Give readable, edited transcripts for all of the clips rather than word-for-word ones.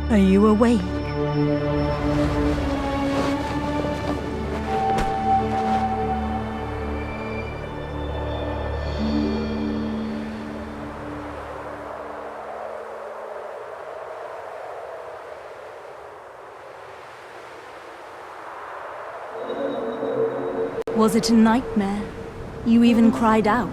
Are you awake? Was it a nightmare? You even cried out.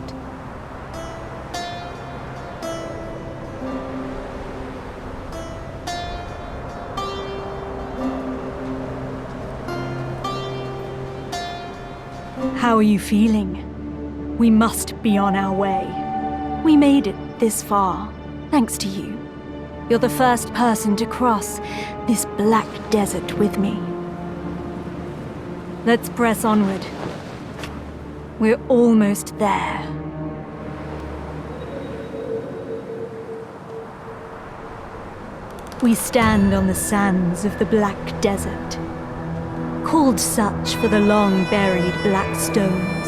How are you feeling? We must be on our way. We made it this far, thanks to you. You're the first person to cross this black desert with me. Let's press onward. We're almost there. We stand on the sands of the Black Desert, called such for the long-buried black stones,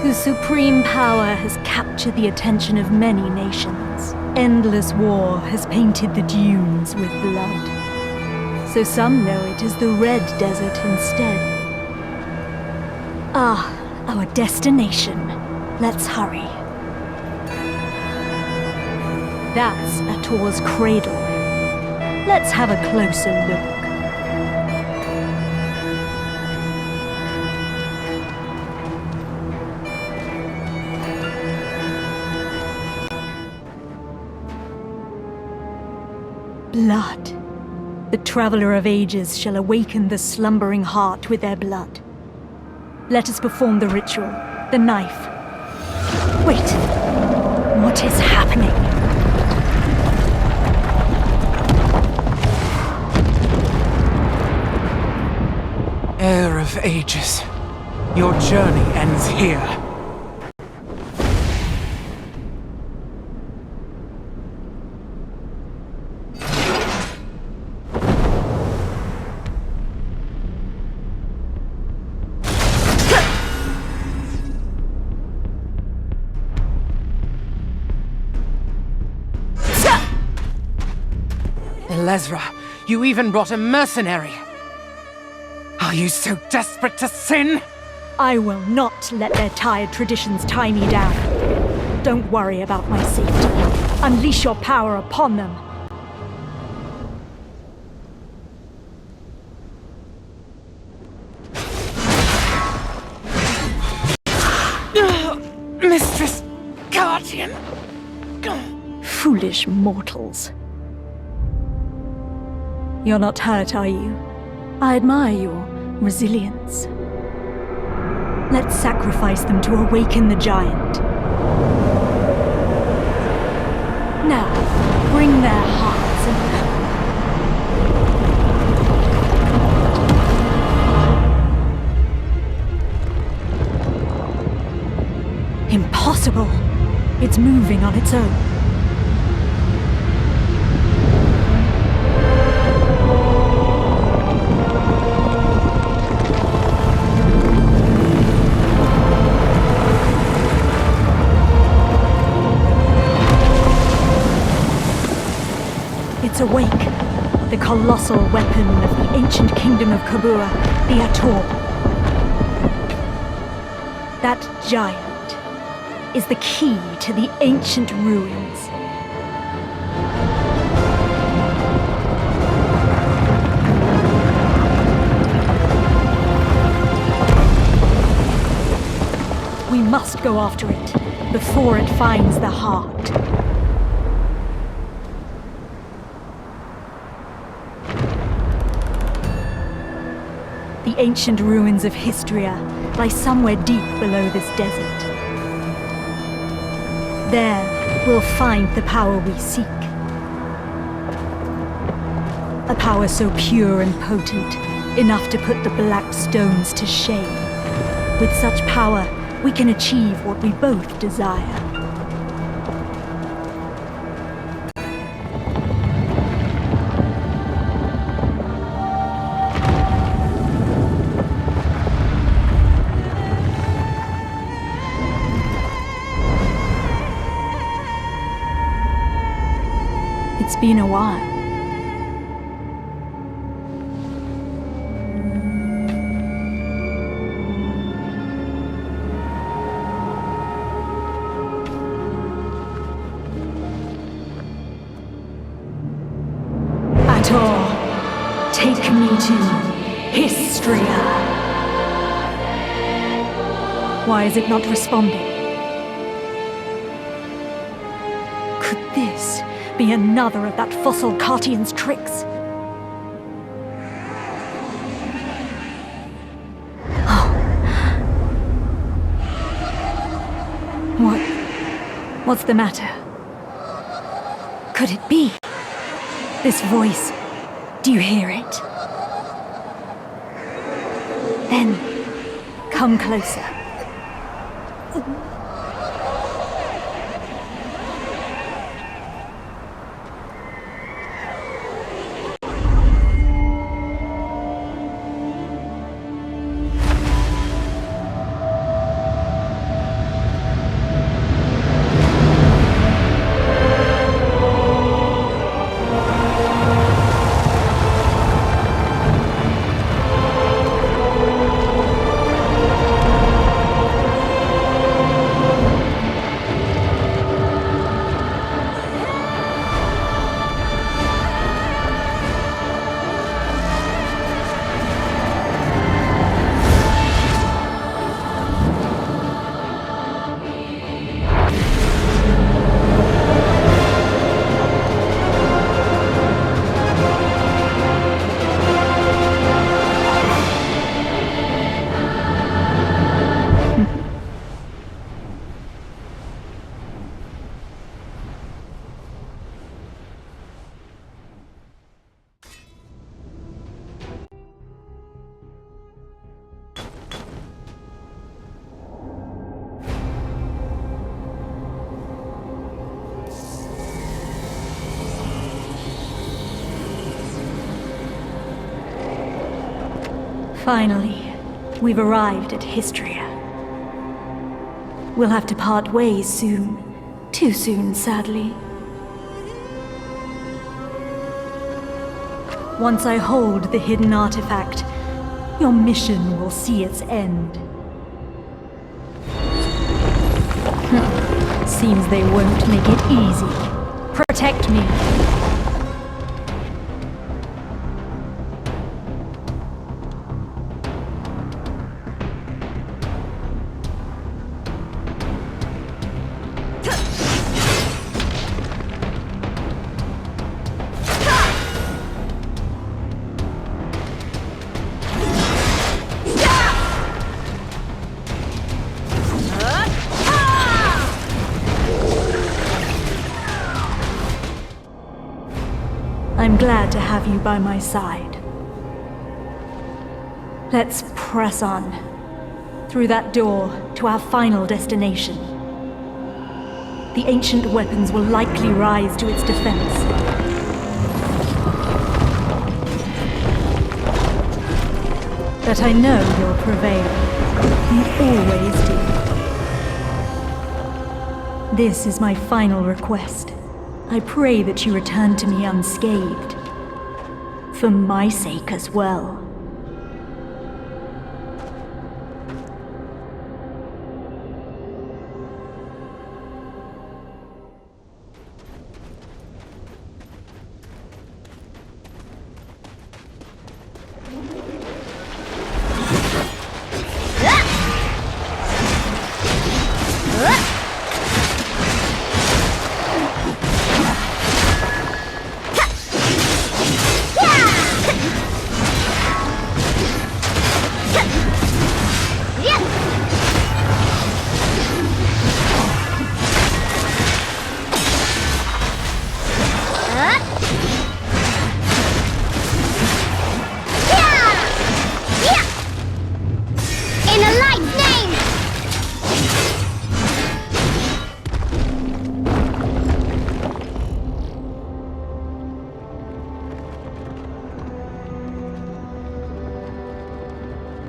whose supreme power has captured the attention of many nations. Endless war has painted the dunes with blood, so some know it as the Red Desert instead. Ah, our destination. Let's hurry. That's Ator's cradle. Let's have a closer look. Blood. The Traveler of Ages shall awaken the slumbering heart with their blood. Let us perform the ritual. The knife. Wait. What is happening? Heir of Ages, your journey ends here. Elezra, you even brought a mercenary. Are you so desperate to sin? I will not let their tired traditions tie me down. Don't worry about my safety. Unleash your power upon them. Mistress Guardian. Foolish mortals. You're not hurt, are you? I admire your resilience. Let's sacrifice them to awaken the giant. Now, bring their hearts and... Impossible! It's moving on its own. It's awake. The colossal weapon of the ancient kingdom of Kabura, the Ator. That giant is the key to the ancient ruins. We must go after it before it finds the heart. The ancient ruins of Histria lie somewhere deep below this desert. There, we'll find the power we seek. A power so pure and potent, enough to put the black stones to shame. With such power, we can achieve what we both desire. It's been a while. to Histria. Why is it not responding? Could this be another of that fossil Cartian's tricks? What's the matter? Could it be? This voice, do you hear it? Then, come closer. Finally, we've arrived at Histria. We'll have to part ways soon. Too soon, sadly. Once I hold the hidden artifact, your mission will see its end. Seems they won't make it easy. Protect me. I'm glad to have you by my side. Let's press on, through that door to our final destination. The ancient weapons will likely rise to its defense. But I know you'll prevail. You always do. This is my final request. I pray that you return to me unscathed. For my sake as well.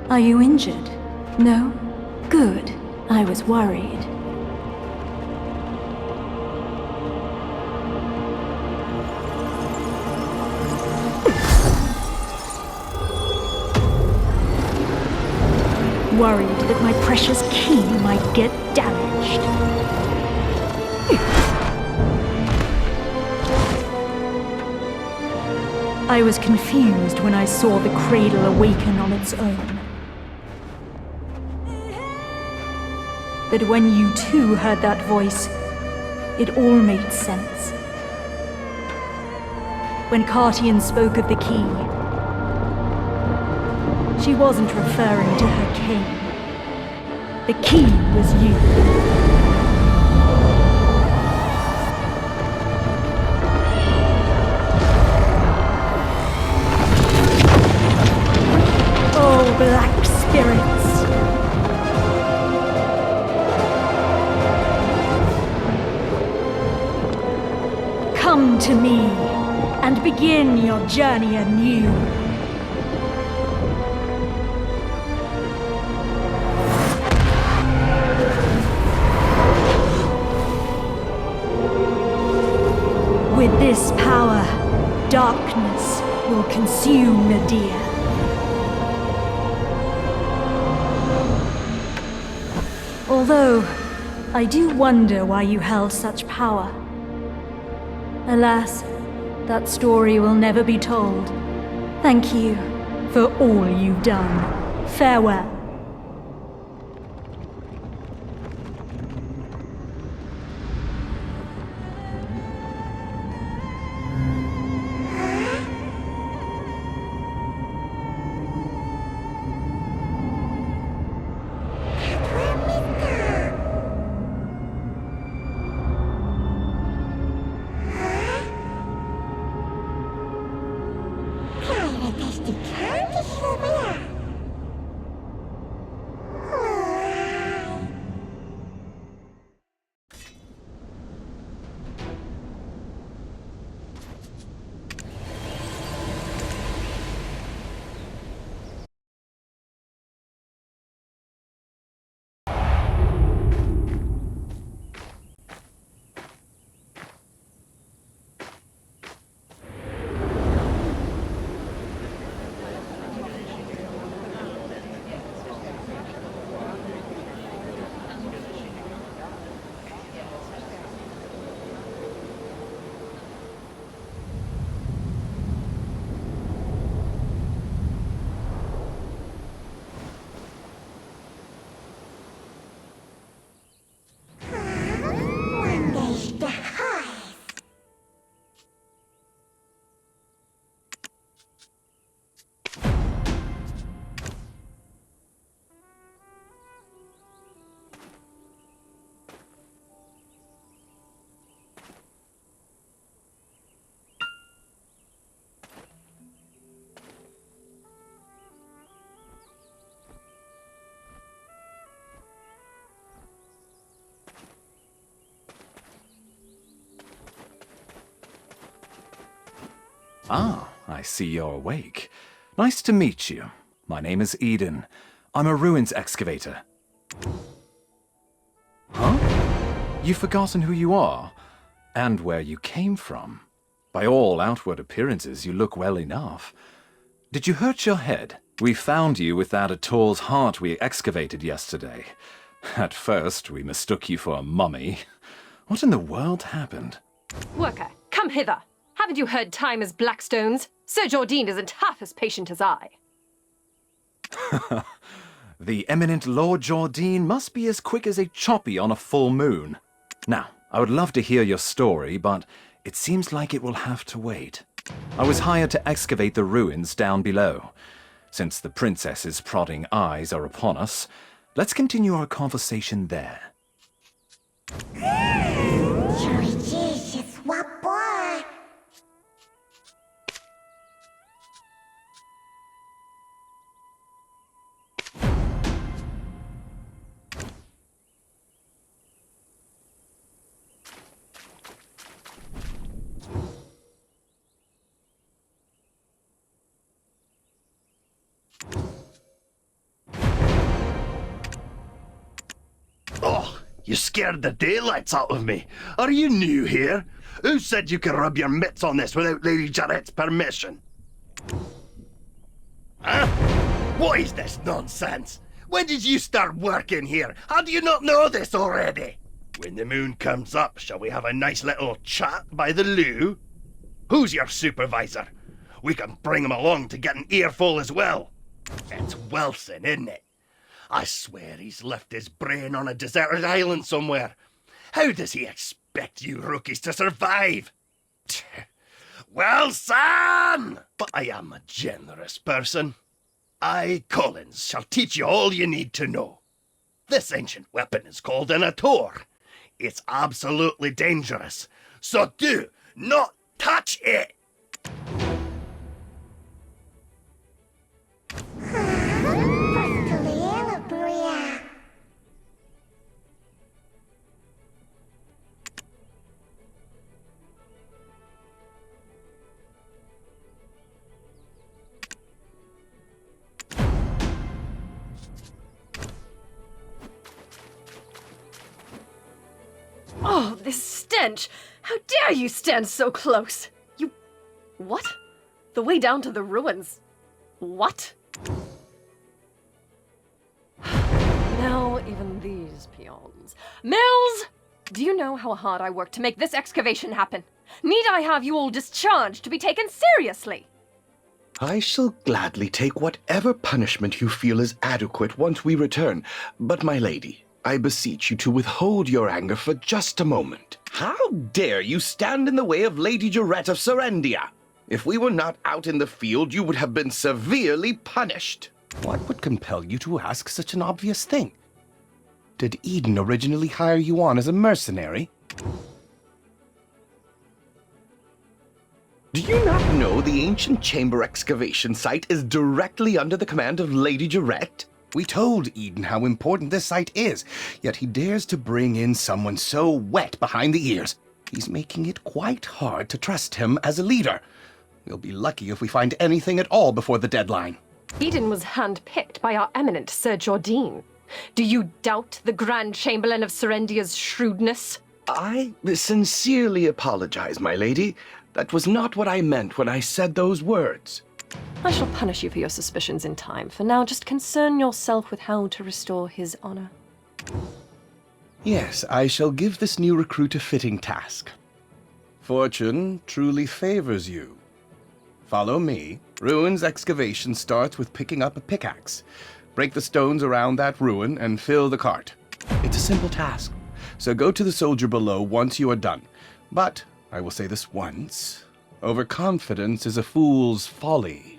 Are you injured? No? Good. I was worried. Worried that my precious key might get damaged. I was confused when I saw the cradle awaken on its own. But when you too heard that voice, it all made sense. When Cartian spoke of the key, she wasn't referring to her cane. The key was you. Oh, black spirits. Come to me and begin your journey anew. With this power, darkness will consume Nadir. Although, I do wonder why you held such power. Alas, that story will never be told. Thank you for all you've done. Farewell. Ah, I see you're awake. Nice to meet you. My name is Eden. I'm a ruins excavator. Huh? You've forgotten who you are? And where you came from? By all outward appearances, you look well enough. Did you hurt your head? We found you with that Ator's heart we excavated yesterday. At first, we mistook you for a mummy. What in the world happened? Worker, come hither. Haven't you heard time is Blackstone's? Sir Jordine isn't half as patient as I. The eminent Lord Jordine must be as quick as a choppy on a full moon. Now, I would love to hear your story, but it seems like it will have to wait. I was hired to excavate the ruins down below. Since the princess's prodding eyes are upon us, let's continue our conversation there. Oh, you scared the daylights out of me. Are you new here? Who said you could rub your mitts on this without Lady Jarrett's permission? Huh? What is this nonsense? When did you start working here? How do you not know this already? When the moon comes up, shall we have a nice little chat by the loo? Who's your supervisor? We can bring him along to get an earful as well. It's Wilson, isn't it? I swear he's left his brain on a deserted island somewhere. How does he expect you rookies to survive? Wilson! But I am a generous person. I, Collins, shall teach you all you need to know. This ancient weapon is called an ator. It's absolutely dangerous, so do not touch it! Oh, this stench! How dare you stand so close? You... What? The way down to the ruins. What? Now, even these peons. Mills! Do you know how hard I worked to make this excavation happen? Need I have you all discharged to be taken seriously? I shall gladly take whatever punishment you feel is adequate once we return. But, my lady, I beseech you to withhold your anger for just a moment. How dare you stand in the way of Lady Jarette of Serendia? If we were not out in the field, you would have been severely punished. What would compel you to ask such an obvious thing? Did Eden originally hire you on as a mercenary? Do you not know the ancient chamber excavation site is directly under the command of Lady Jarette? We told Eden how important this site is, yet he dares to bring in someone so wet behind the ears. He's making it quite hard to trust him as a leader. We'll be lucky if we find anything at all before the deadline. Eden was handpicked by our eminent Sir Jordine. Do you doubt the Grand Chamberlain of Serendia's shrewdness? I sincerely apologize, my lady. That was not what I meant when I said those words. I shall punish you for your suspicions in time. For now, just concern yourself with how to restore his honor. Yes, I shall give this new recruit a fitting task. Fortune truly favors you. Follow me. Ruins excavation starts with picking up a pickaxe. Break the stones around that ruin and fill the cart. It's a simple task, so go to the soldier below once you are done. But, I will say this once, overconfidence is a fool's folly.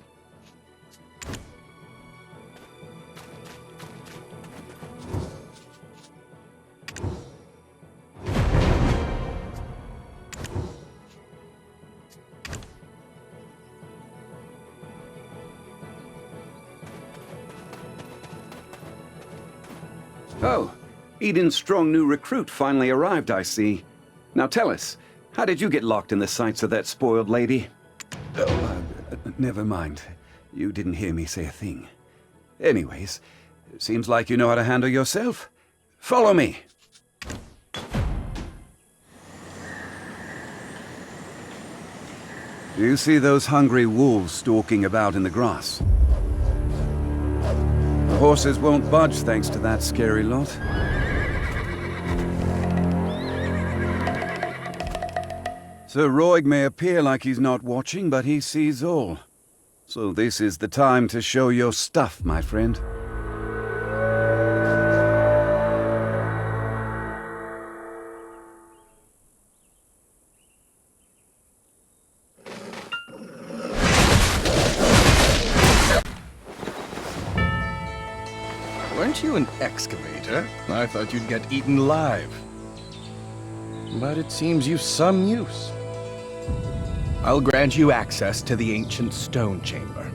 Oh, Eden's strong new recruit finally arrived, I see. Now tell us, how did you get locked in the sights of that spoiled lady? Never mind. You didn't hear me say a thing. Anyways, seems like you know how to handle yourself. Follow me. Do you see those hungry wolves stalking about in the grass? The horses won't budge thanks to that scary lot. Sir Roig may appear like he's not watching, but he sees all. So this is the time to show your stuff, my friend. Weren't you an excavator? I thought you'd get eaten alive. But it seems you've some use. I'll grant you access to the ancient stone chamber.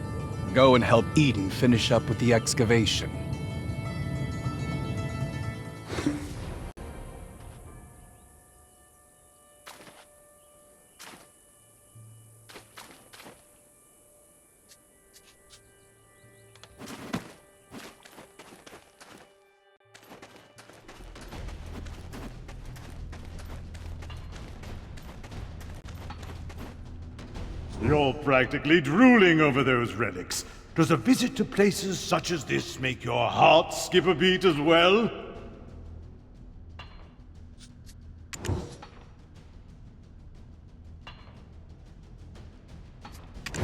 Go and help Eden finish up with the excavation. You're practically drooling over those relics. Does a visit to places such as this make your heart skip a beat as well?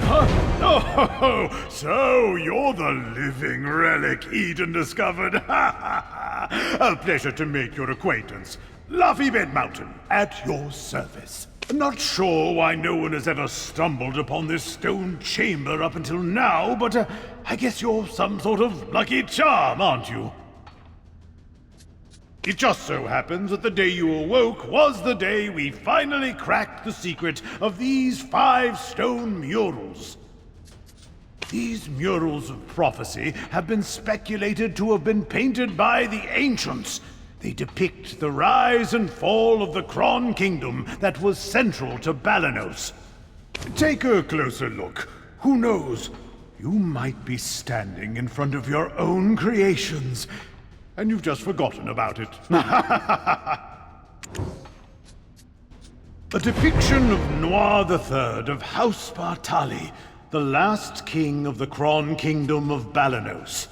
Huh? Oh, so you're the living relic Eden discovered. A pleasure to make your acquaintance. Luffy Bed Mountain, at your service. Not sure why no one has ever stumbled upon this stone chamber up until now, but I guess you're some sort of lucky charm, aren't you? It just so happens that the day you awoke was the day we finally cracked the secret of these 5 stone murals. These murals of prophecy have been speculated to have been painted by the ancients. They depict the rise and fall of the Kron Kingdom that was central to Balanos. Take a closer look. Who knows? You might be standing in front of your own creations, and you've just forgotten about it. A depiction of Noir III of House Bartali, the last king of the Kron Kingdom of Balanos.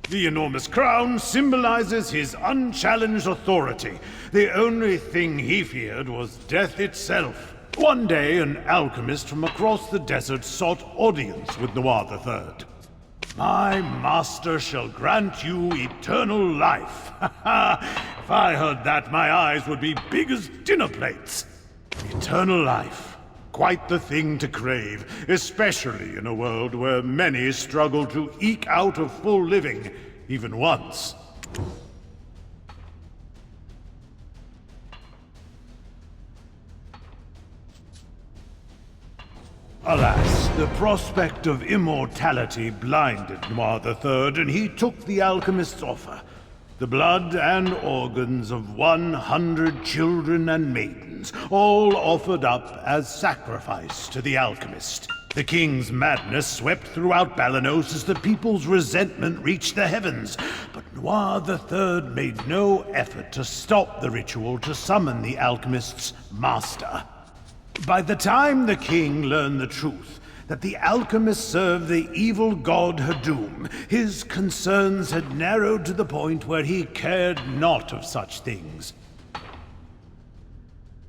The enormous crown symbolizes his unchallenged authority. The only thing he feared was death itself. One day, an alchemist from across the desert sought audience with Noir III. My master shall grant you eternal life. If I heard that, my eyes would be big as dinner plates. Eternal life. Quite the thing to crave, especially in a world where many struggle to eke out a full living, even once. Alas, the prospect of immortality blinded Noir III, and he took the alchemist's offer. The blood and organs of 100 children and maidens, all offered up as sacrifice to the alchemist. The king's madness swept throughout Balanos as the people's resentment reached the heavens, but Noir III made no effort to stop the ritual to summon the alchemist's master. By the time the king learned the truth, that the alchemist served the evil god Hadum, his concerns had narrowed to the point where he cared not of such things.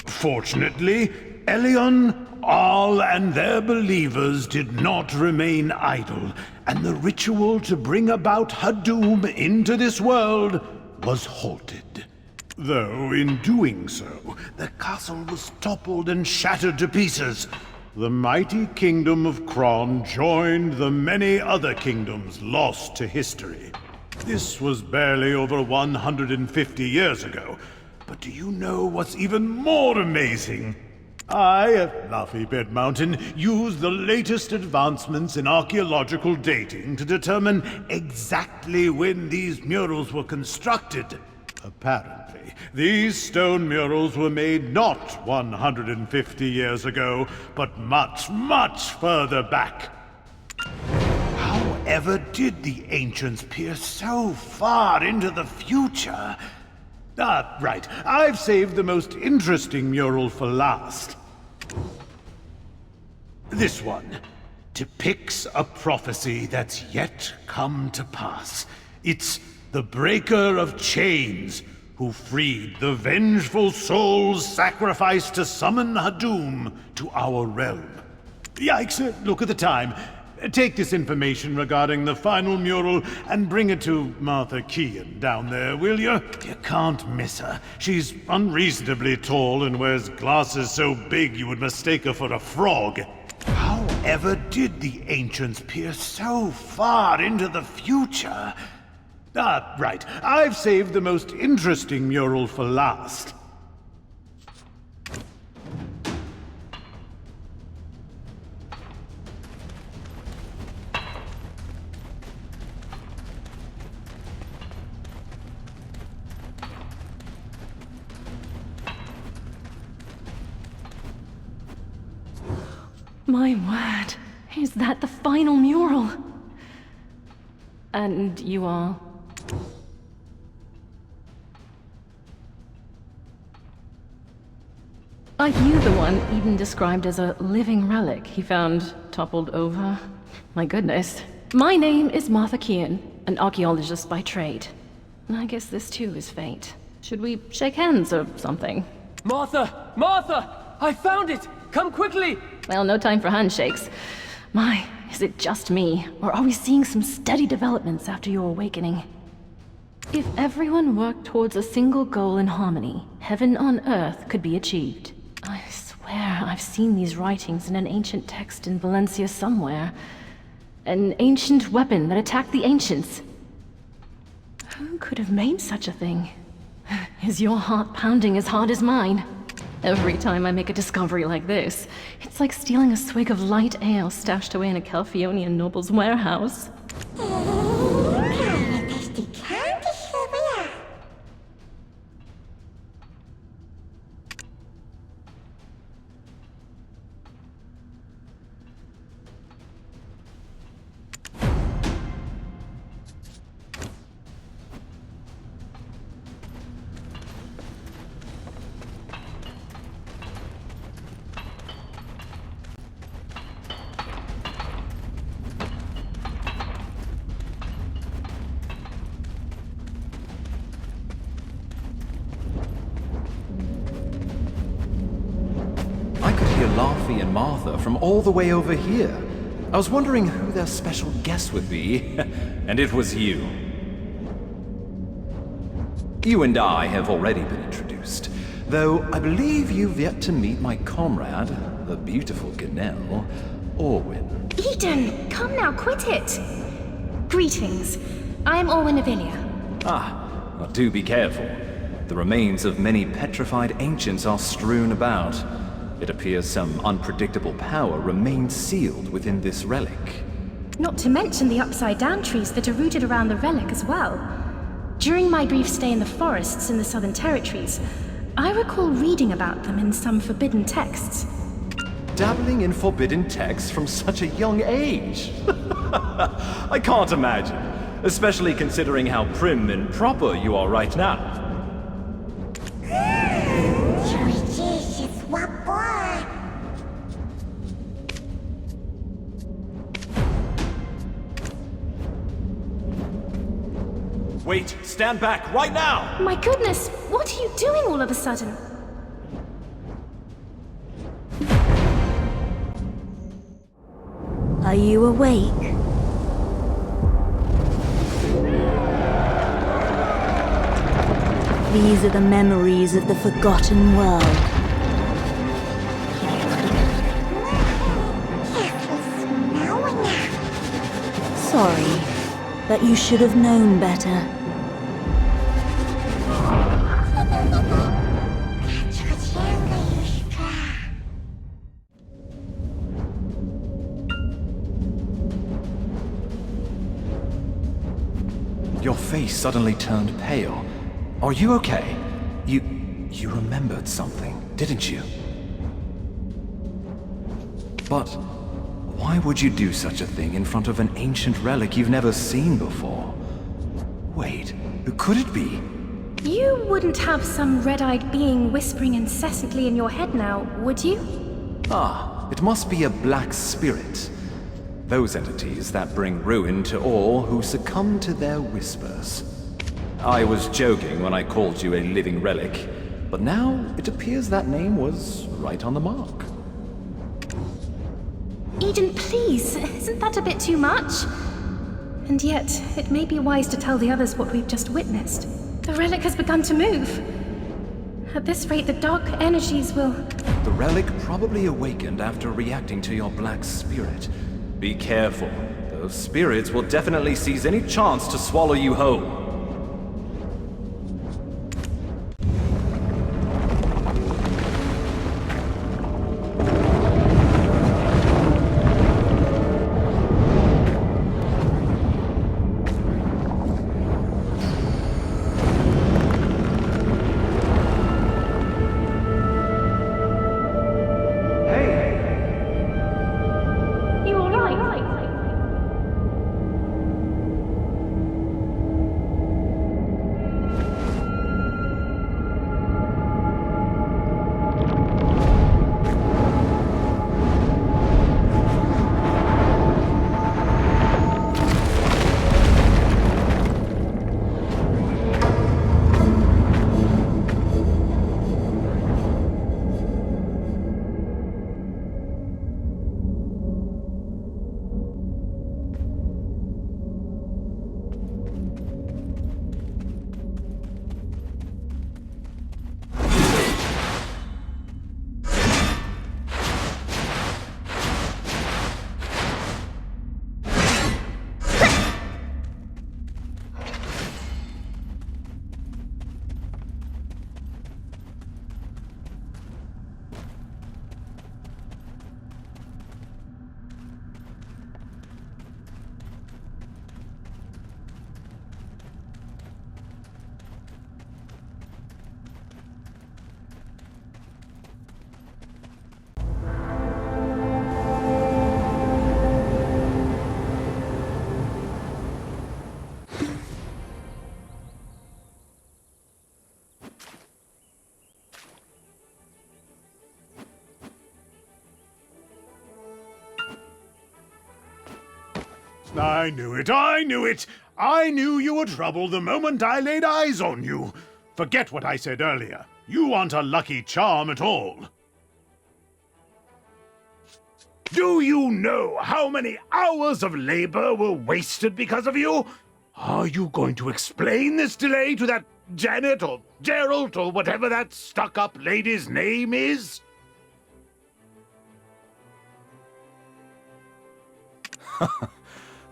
Fortunately, Elion, Al, and their believers did not remain idle, and the ritual to bring about Hadum into this world was halted. Though, in doing so, the castle was toppled and shattered to pieces. The mighty kingdom of Kron joined the many other kingdoms lost to history. This was barely over 150 years ago. But do you know what's even more amazing? I, at Luffy Bed Mountain, use the latest advancements in archaeological dating to determine exactly when these murals were constructed. Apparently, these stone murals were made not 150 years ago, but much, much further back. However did the ancients peer so far into the future? Right. I've saved the most interesting mural for last. This one depicts a prophecy that's yet come to pass. It's the Breaker of Chains, who freed the vengeful souls sacrificed to summon Hadum to our realm. Yikes, look at the time. Take this information regarding the final mural and bring it to Martha Kean down there, will you? You can't miss her. She's unreasonably tall and wears glasses so big you would mistake her for a frog. However did the ancients peer so far into the future? Right. I've saved the most interesting mural for last. My word, is that the final mural? And you are? Are you the one Eden described as a living relic he found toppled over? My goodness. My name is Martha Kean, an archaeologist by trade. I guess this too is fate. Should we shake hands or something? Martha! Martha! I found it! Come quickly! Well, no time for handshakes. My, is it just me, or are we seeing some steady developments after your awakening? If everyone worked towards a single goal in harmony, heaven on earth could be achieved. I swear I've seen these writings in an ancient text in Valencia somewhere. An ancient weapon that attacked the ancients. Who could have made such a thing? Is your heart pounding as hard as mine? Every time I make a discovery like this, it's like stealing a swig of light ale stashed away in a Calphionian noble's warehouse. Laffy and Martha from all the way over here. I was wondering who their special guest would be, and it was you. You and I have already been introduced, though I believe you've yet to meet my comrade, the beautiful Ganelle, Orwyn. Eden, come now, quit it! Greetings. I am Orwyn of Ilia. Well, do be careful. The remains of many petrified ancients are strewn about. It appears some unpredictable power remains sealed within this relic. Not to mention the upside-down trees that are rooted around the relic as well. During my brief stay in the forests in the Southern Territories, I recall reading about them in some forbidden texts. Dabbling in forbidden texts from such a young age? I can't imagine, especially considering how prim and proper you are right now. Wait, stand back right now! My goodness, what are you doing all of a sudden? Are you awake? These are the memories of the forgotten world. Sorry, but you should have known better. Your face suddenly turned pale. Are you okay? You remembered something, didn't you? But why would you do such a thing in front of an ancient relic you've never seen before? Wait, who could it be? You wouldn't have some red-eyed being whispering incessantly in your head now, would you? It must be a black spirit. Those entities that bring ruin to all who succumb to their whispers. I was joking when I called you a living relic, but now it appears that name was right on the mark. Eden, please, isn't that a bit too much? And yet, it may be wise to tell the others what we've just witnessed. The relic has begun to move. At this rate, the dark energies will... The relic probably awakened after reacting to your black spirit. Be careful. Those spirits will definitely seize any chance to swallow you whole. I knew it, I knew it! I knew you were trouble the moment I laid eyes on you. Forget what I said earlier. You aren't a lucky charm at all. Do you know how many hours of labor were wasted because of you? Are you going to explain this delay to that Janet or Gerald or whatever that stuck-up lady's name is?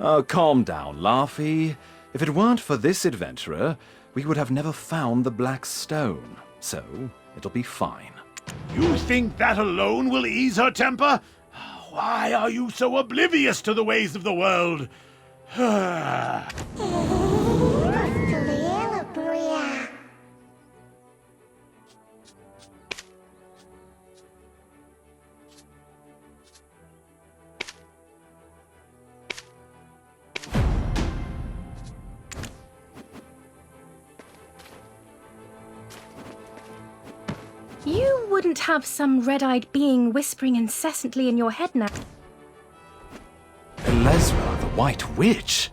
Oh, calm down, Laughy. If it weren't for this adventurer, we would have never found the Black Stone. So, it'll be fine. You think that alone will ease her temper? Why are you so oblivious to the ways of the world? You wouldn't have some red-eyed being whispering incessantly in your head now. Elezra, the White Witch?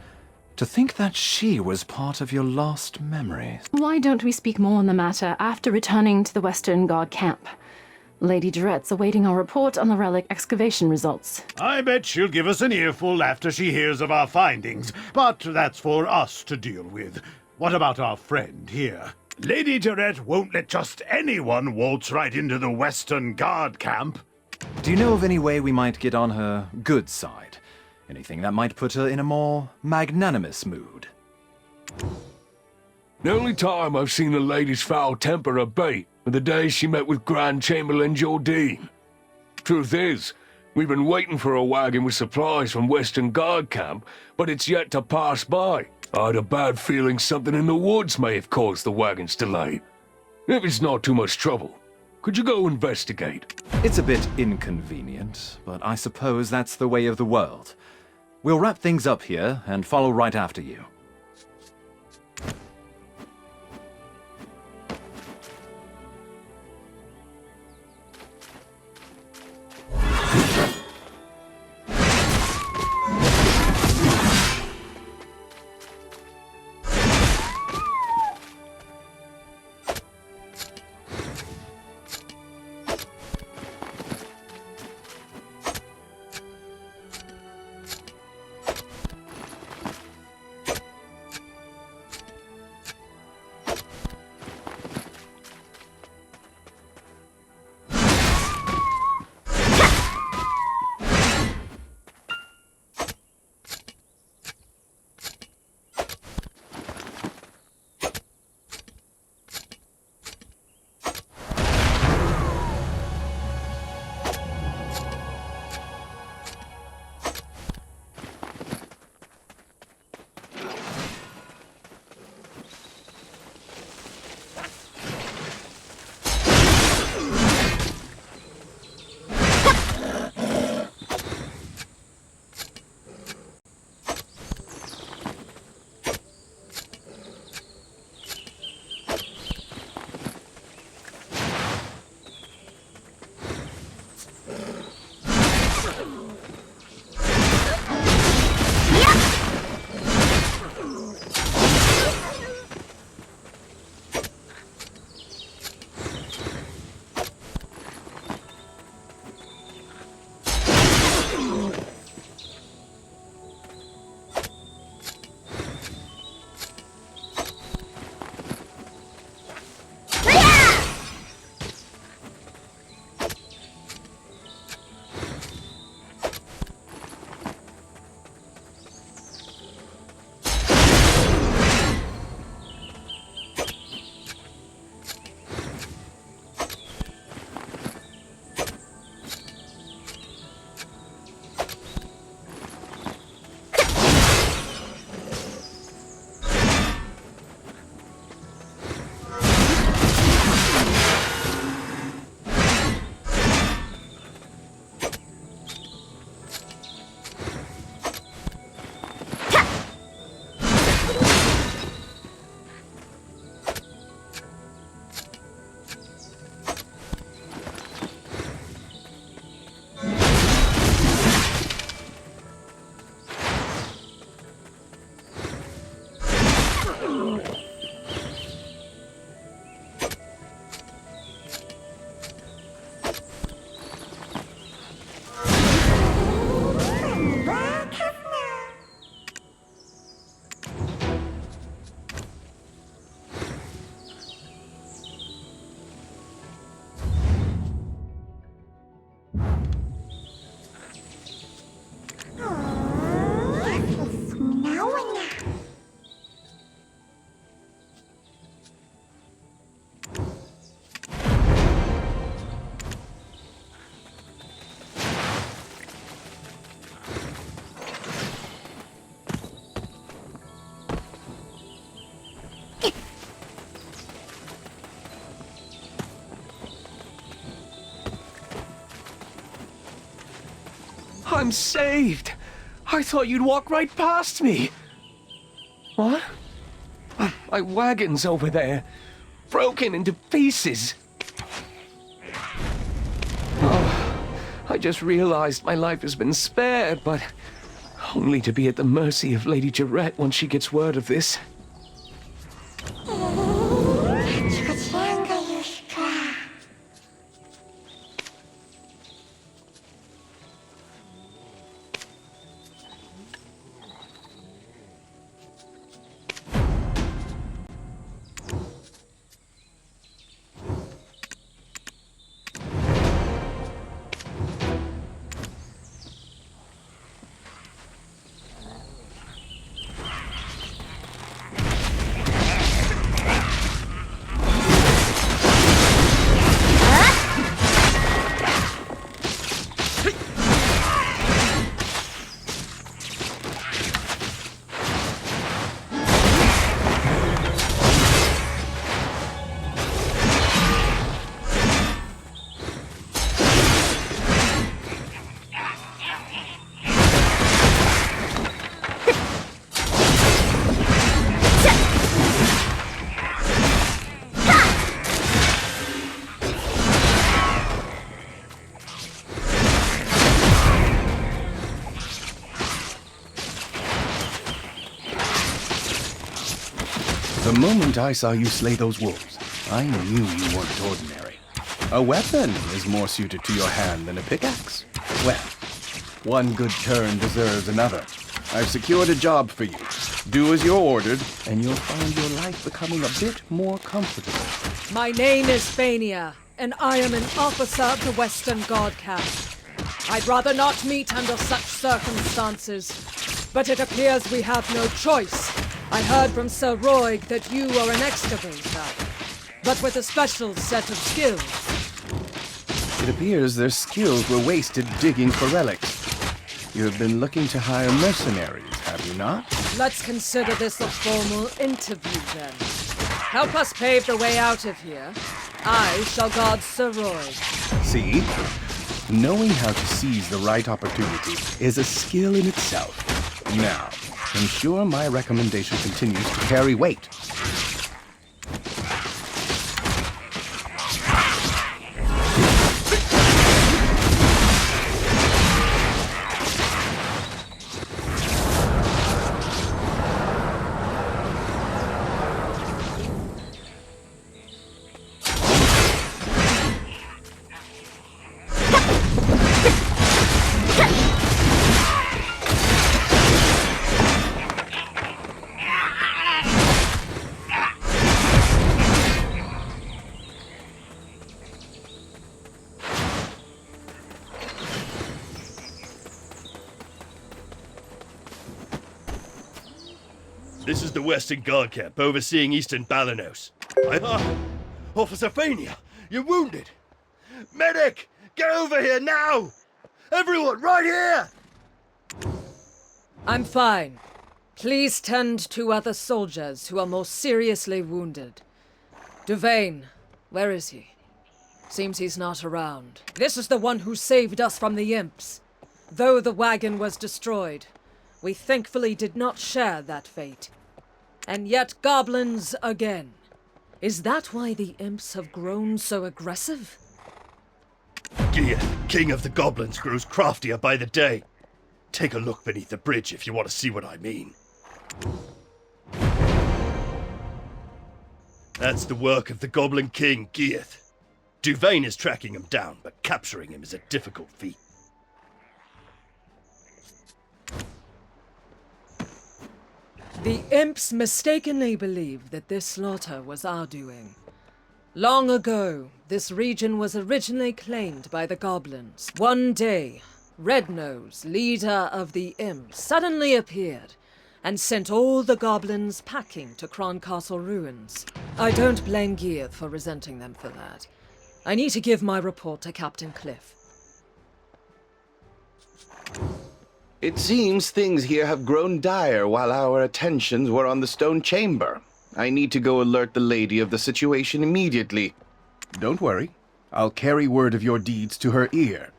To think that she was part of your lost memories. Why don't we speak more on the matter after returning to the Western Guard camp? Lady Durette's awaiting our report on the relic excavation results. I bet she'll give us an earful after she hears of our findings, but that's for us to deal with. What about our friend here? Lady Durette won't let just anyone waltz right into the Western Guard camp. Do you know of any way we might get on her good side? Anything that might put her in a more magnanimous mood? The only time I've seen the lady's foul temper abate were the day she met with Grand Chamberlain Jordine. Truth is, we've been waiting for a wagon with supplies from Western Guard camp, but it's yet to pass by. I had a bad feeling something in the woods may have caused the wagon's delay. If it's not too much trouble, could you go investigate? It's a bit inconvenient, but I suppose that's the way of the world. We'll wrap things up here and follow right after you. I'm saved! I thought you'd walk right past me! What? My wagon's over there, broken into pieces. Oh, I just realized my life has been spared, but only to be at the mercy of Lady Jarrett once she gets word of this. The moment I saw you slay those wolves, I knew you weren't ordinary. A weapon is more suited to your hand than a pickaxe. Well, one good turn deserves another. I've secured a job for you. Do as you're ordered, and you'll find your life becoming a bit more comfortable. My name is Fania, and I am an officer of the Western Guard Camp. I'd rather not meet under such circumstances, but it appears we have no choice. I heard from Sir Roig that you are an excavator, but with a special set of skills. It appears their skills were wasted digging for relics. You have been looking to hire mercenaries, have you not? Let's consider this a formal interview, then. Help us pave the way out of here. I shall guard Sir Roig. See? Knowing how to seize the right opportunity is a skill in itself. Now, ensure my recommendation continues to carry weight. This is the Western Guard Camp, overseeing Eastern Balanos. Officer Fania, you're wounded! Medic! Get over here now! Everyone, right here! I'm fine. Please tend to other soldiers who are more seriously wounded. Duvain, where is he? Seems he's not around. This is the one who saved us from the imps. Though the wagon was destroyed, we thankfully did not share that fate. And yet goblins again. Is that why the imps have grown so aggressive? Gear, king of the goblins, grows craftier by the day. Take a look beneath the bridge if you want to see what I mean. That's the work of the Goblin King, Geath. Duvain is tracking him down, but capturing him is a difficult feat. The imps mistakenly believed that this slaughter was our doing. Long ago, this region was originally claimed by the goblins. One day, Rednose, leader of the Imps, suddenly appeared and sent all the goblins packing to Castle ruins. I don't blame Gear for resenting them for that. I need to give my report to Captain Cliff. It seems things here have grown dire while our attentions were on the stone chamber. I need to go alert the lady of the situation immediately. Don't worry. I'll carry word of your deeds to her ear.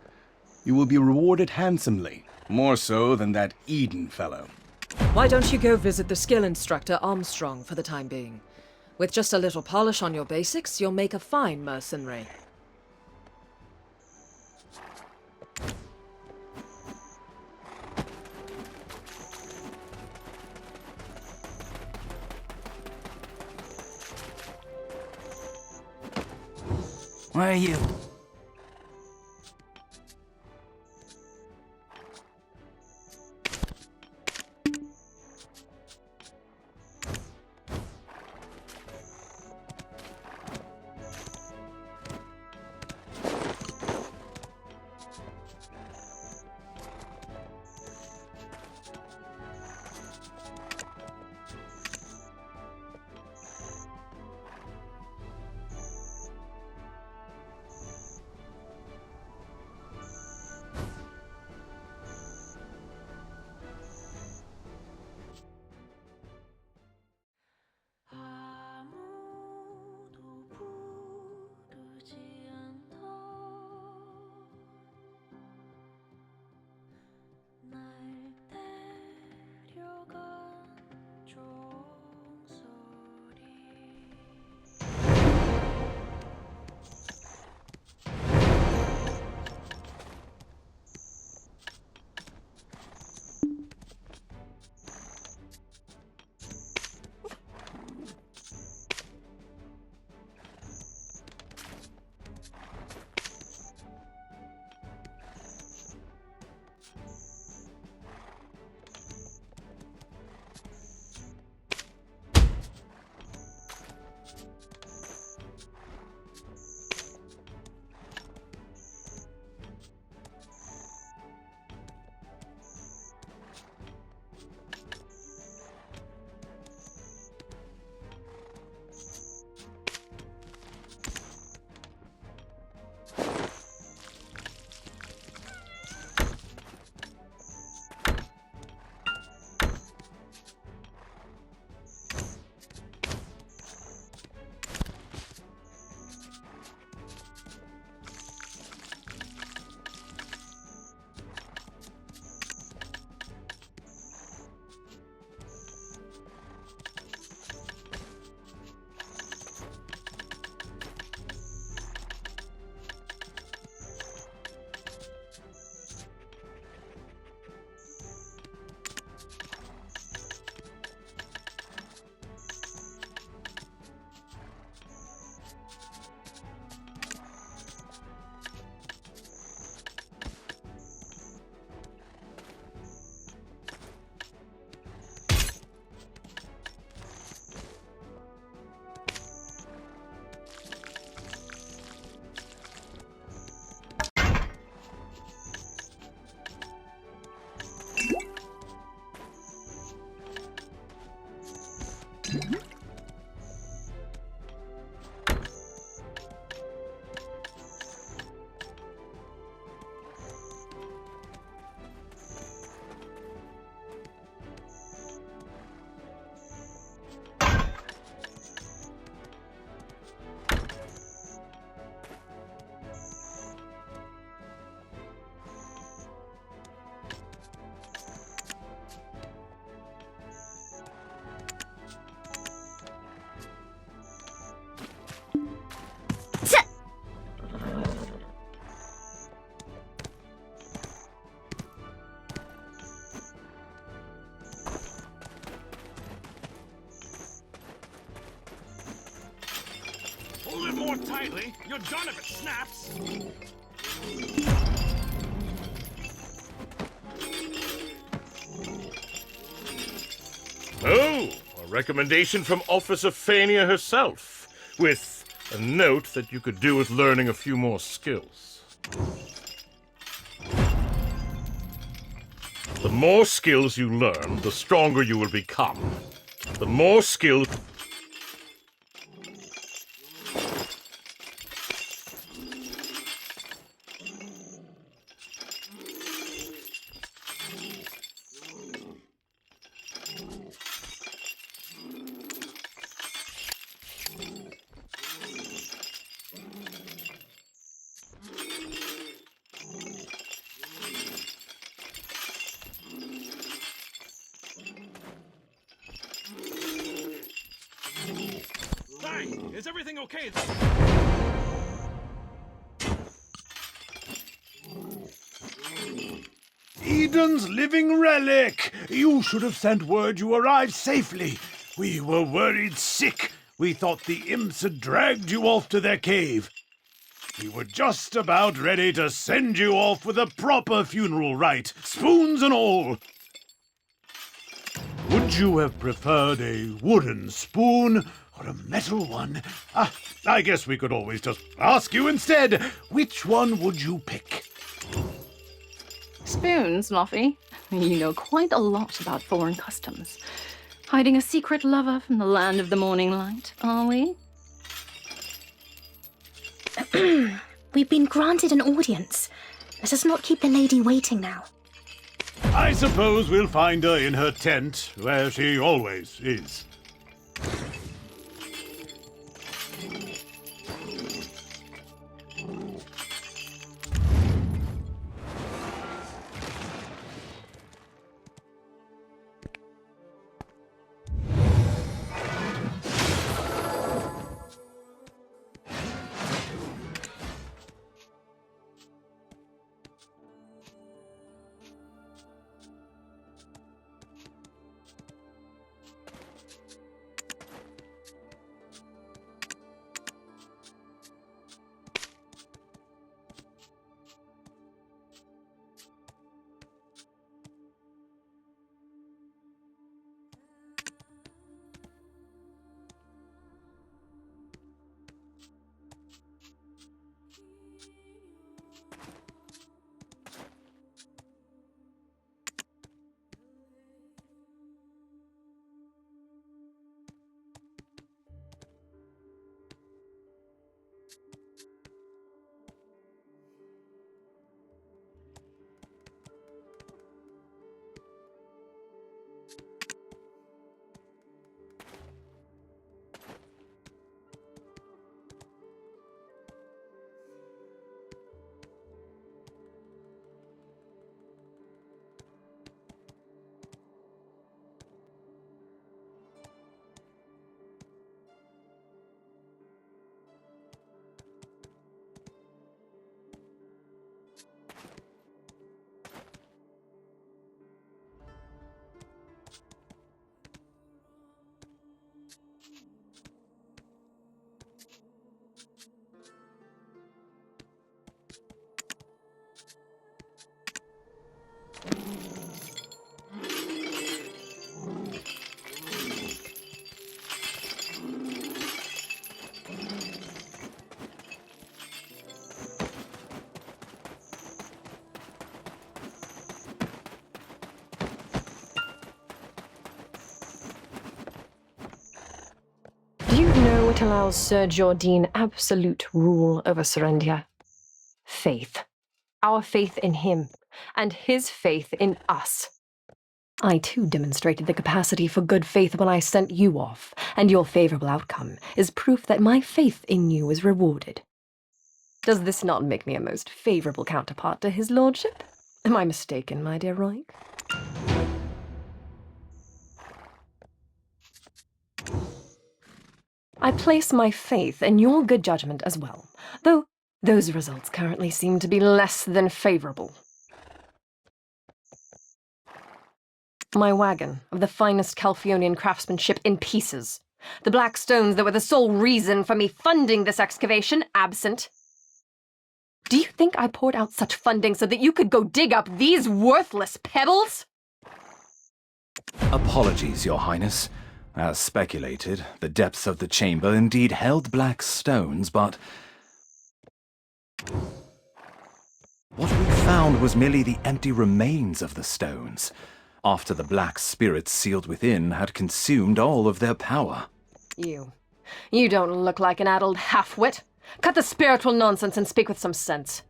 You will be rewarded handsomely, more so than that Eden fellow. Why don't you go visit the skill instructor Armstrong for the time being? With just a little polish on your basics, you'll make a fine mercenary. Where are you? Hold it more tightly. You're done if it snaps. Oh, a recommendation from Officer Fania herself, with A note that you could do with learning a few more skills. The more skills you learn, the stronger you will become. The more skills... Hey, is everything okay? Eden's living relic! You should have sent word you arrived safely. We were worried sick. We thought the imps had dragged you off to their cave. We were just about ready to send you off with a proper funeral rite, spoons and all. Would you have preferred a wooden spoon or a metal one? I guess we could always just ask you instead. Which one would you pick? Spoons, Luffy. You know quite a lot about foreign customs. Hiding a secret lover from the land of the morning light, are we? We've been granted an audience. Let us not keep the lady waiting now. I suppose we'll find her in her tent, where she always is. Do you know what allows Sir Jordine absolute rule over Serendia? Faith. Our faith in him, and his faith in us. I too demonstrated the capacity for good faith when I sent you off, and your favorable outcome is proof that my faith in you is rewarded. Does this not make me a most favorable counterpart to his lordship? Am I mistaken, my dear Roy? I place my faith in your good judgment as well, though those results currently seem to be less than favorable. My wagon, of the finest Calphionian craftsmanship, in pieces. The black stones that were the sole reason for me funding this excavation, absent. Do you think I poured out such funding so that you could go dig up these worthless pebbles? Apologies, Your Highness. As speculated, the depths of the chamber indeed held black stones, but what we found was merely the empty remains of the stones, after the black spirits sealed within had consumed all of their power. You don't look like an addled half-wit. Cut the spiritual nonsense and speak with some sense.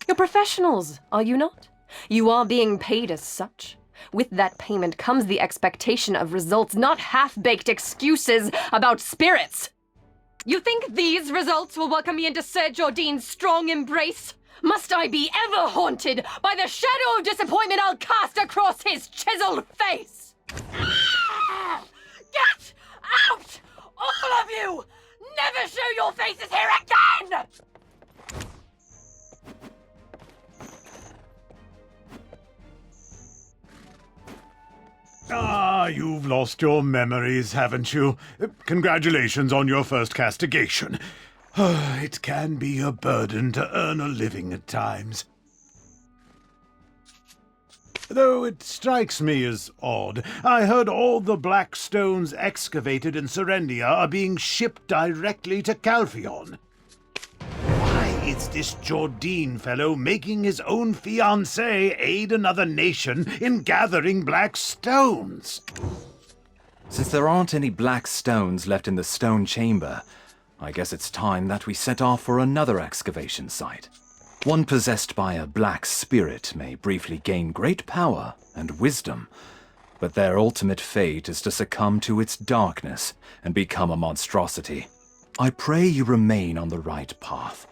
You're professionals, are you not? You are being paid as such. With that payment comes the expectation of results, not half-baked excuses about spirits. You think these results will welcome me into Sir Jordine's strong embrace? Must I be ever haunted by the shadow of disappointment I'll cast across his chiseled face? Get out! All of you! Never show your faces here again! Ah, you've lost your memories, haven't you? Congratulations on your first castigation. It can be a burden to earn a living at times. Though it strikes me as odd, I heard all the black stones excavated in Serendia are being shipped directly to Calphion. Why is this Jordine fellow making his own fiancée aid another nation in gathering black stones? Since there aren't any black stones left in the stone chamber, I guess it's time that we set off for another excavation site. One possessed by a black spirit may briefly gain great power and wisdom, but their ultimate fate is to succumb to its darkness and become a monstrosity. I pray you remain on the right path,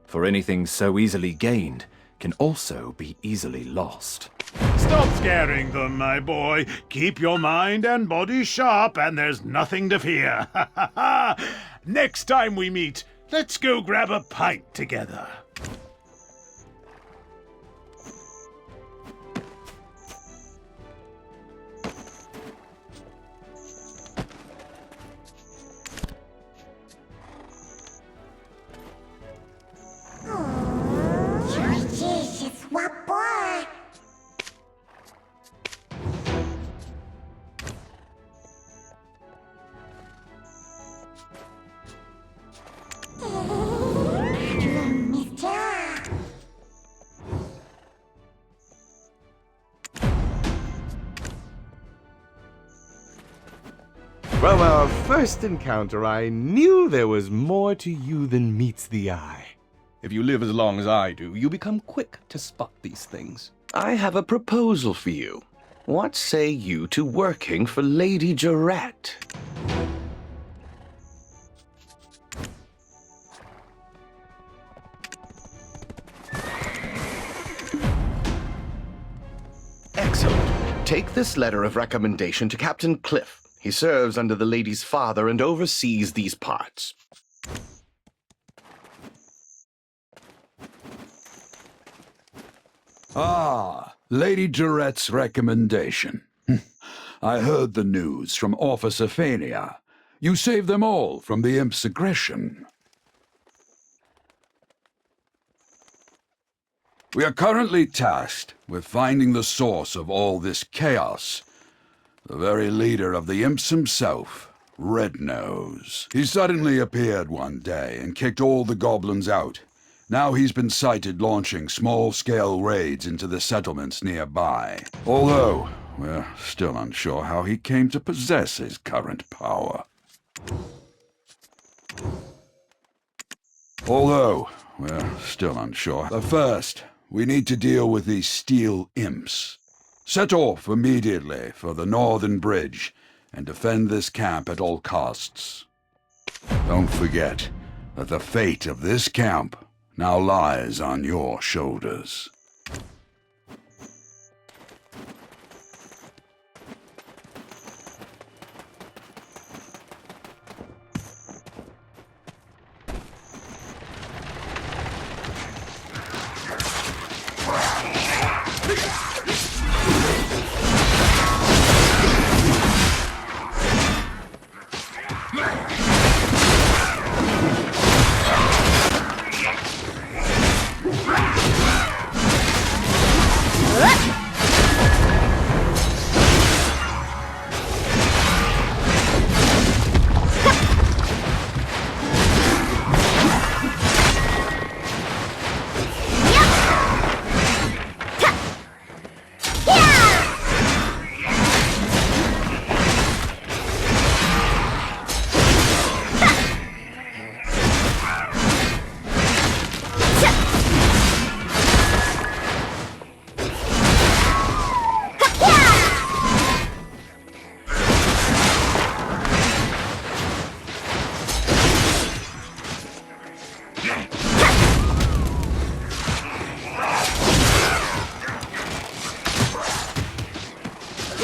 for anything so easily gained can also be easily lost. Stop scaring them, my boy. Keep your mind and body sharp, and there's nothing to fear. Next time we meet, let's go grab a pint together. From our first encounter, I knew there was more to you than meets the eye. If you live as long as I do, you become quick to spot these things. I have a proposal for you. What say you to working for Lady Jarrett? Excellent. Take this letter of recommendation to Captain Cliff. He serves under the lady's father and oversees these parts. Ah, Lady Jarrett's recommendation. I heard the news from Officer Fania. You saved them all from the imp's aggression. We are currently tasked with finding the source of all this chaos. The very leader of the imps himself, Red Nose. He suddenly appeared one day and kicked all the goblins out. Now he's been sighted launching small-scale raids into the settlements nearby. Although, we're still unsure how he came to possess his current power. But first, we need to deal with these steel imps. Set off immediately for the northern bridge and defend this camp at all costs. Don't forget that the fate of this camp now lies on your shoulders.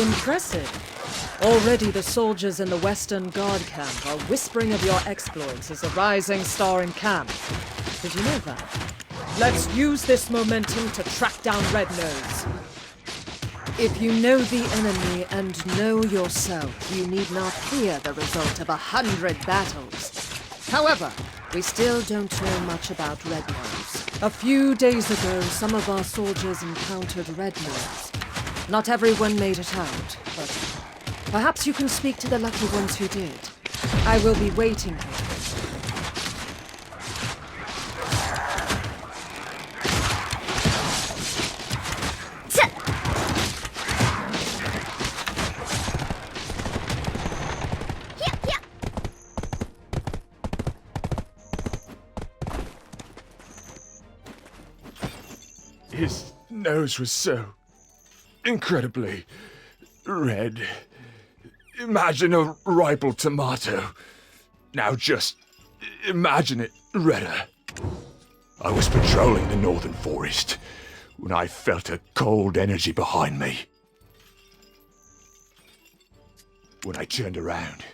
Impressive. Already the soldiers in the Western Guard camp are whispering of your exploits as a rising star in camp. Did you know that? Let's use this momentum to track down Red Nose. If you know the enemy and know yourself, you need not fear the result of 100 battles. However, we still don't know much about Red Nose. A few days ago, some of our soldiers encountered Red Nose. Not everyone made it out, but perhaps you can speak to the lucky ones who did. I will be waiting here. His nose was so incredibly red. Imagine a ripe tomato. Now just imagine it redder. I was patrolling the northern forest when I felt a cold energy behind me. When I turned around,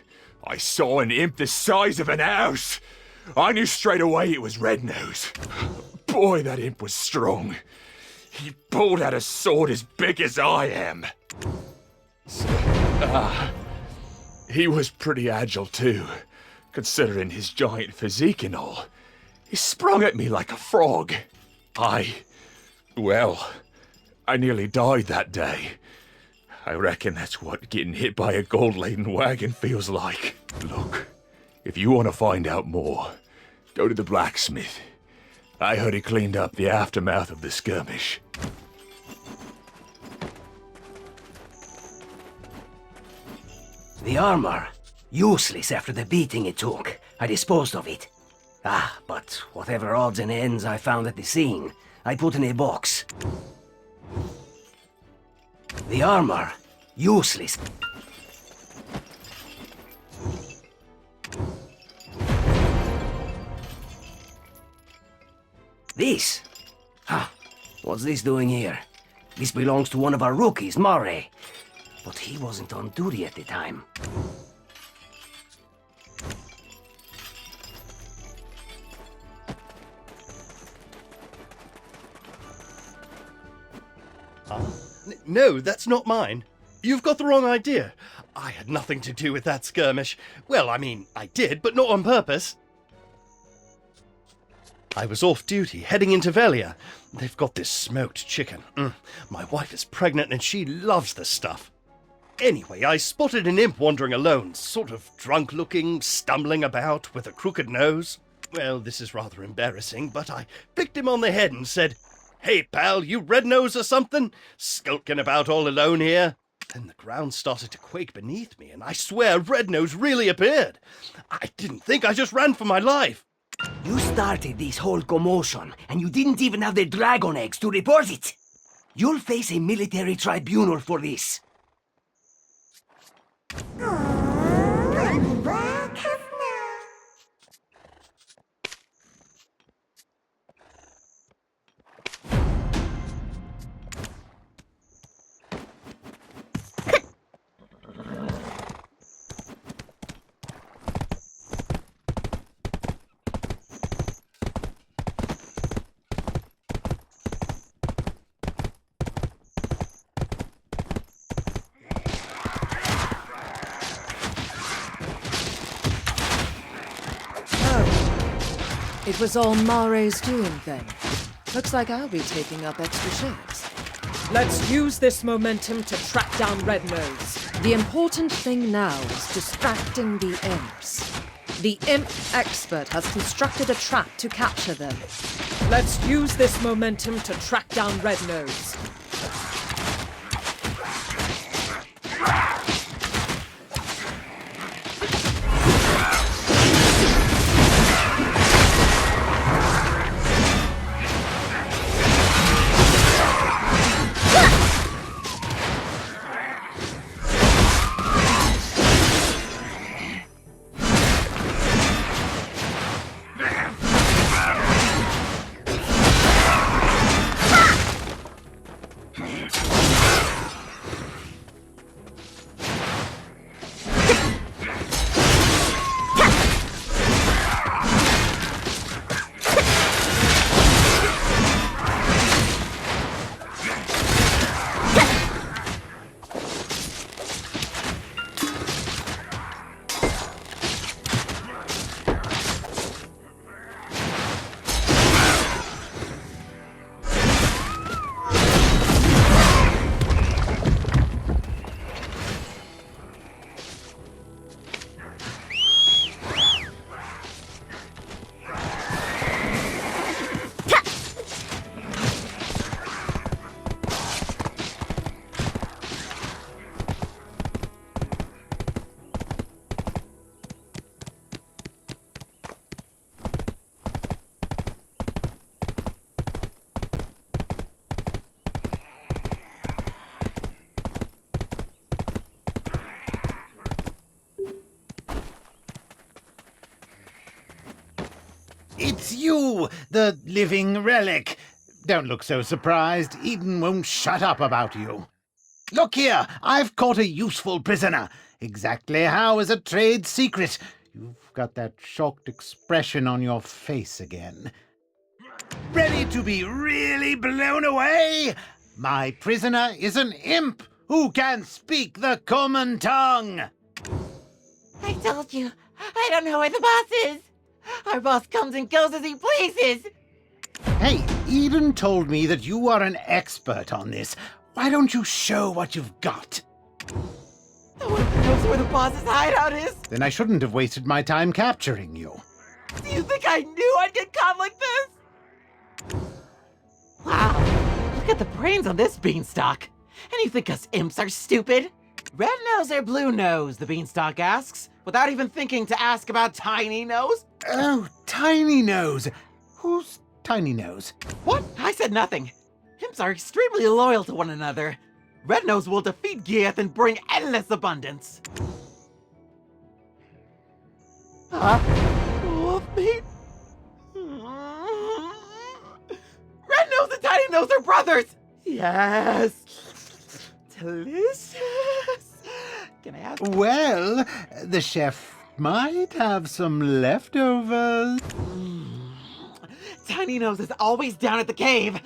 I saw an imp the size of an house. I knew straight away it was Red Nose. Boy, that imp was strong. He pulled out a sword as big as I am. He was pretty agile too, considering his giant physique and all. He sprung at me like a frog. I nearly died that day. I reckon that's what getting hit by a gold-laden wagon feels like. Look, if you want to find out more, go to the blacksmith. I heard he cleaned up the aftermath of the skirmish. The armor. Useless after the beating it took. I disposed of it. But whatever odds and ends I found at the scene, I put in a box. The armor. Useless. This? What's this doing here? This belongs to one of our rookies, Mare. But he wasn't on duty at the time. No, that's not mine. You've got the wrong idea. I had nothing to do with that skirmish. Well, I mean, I did, but not on purpose. I was off duty, heading into Velia. They've got this smoked chicken. My wife is pregnant and she loves this stuff. Anyway, I spotted an imp wandering alone, sort of drunk-looking, stumbling about with a crooked nose. Well, this is rather embarrassing, but I flicked him on the head and said, "Hey, pal, you red nose or something? Skulking about all alone here?" Then the ground started to quake beneath me, and I swear Red Nose really appeared. I didn't think, I just ran for my life. You started this whole commotion, and you didn't even have the dragon eggs to report it. You'll face a military tribunal for this. It was all Mare's doing then. Looks like I'll be taking up extra shifts. Let's use this momentum to track down Red Nose. The important thing now is distracting the imps. The imp expert has constructed a trap to capture them. Let's use this momentum to track down Red Nose. It's you, the living relic. Don't look so surprised. Eden won't shut up about you. Look here, I've caught a useful prisoner. Exactly how is a trade secret. You've got that shocked expression on your face again. Ready to be really blown away? My prisoner is an imp who can speak the common tongue. I told you, I don't know where the boss is. Our boss comes and goes as he pleases. Hey, Eden told me that you are an expert on this. Why don't you show what you've got? No one knows where the boss's hideout is. Then I shouldn't have wasted my time capturing you. Do you think I knew I'd get caught like this? Wow, look at the brains on this beanstalk. And you think us imps are stupid? Red nose or blue nose, the beanstalk asks, without even thinking to ask about Tiny Nose. Oh, Tiny Nose. Who's Tiny Nose? What? I said nothing. Imps are extremely loyal to one another. Red Nose will defeat Gieth and bring endless abundance. Wolf meat? Red Nose and Tiny Nose are brothers! Yes! Delicious! Can I have... Well, the chef might have some leftovers. Tiny Nose is always down at the cave.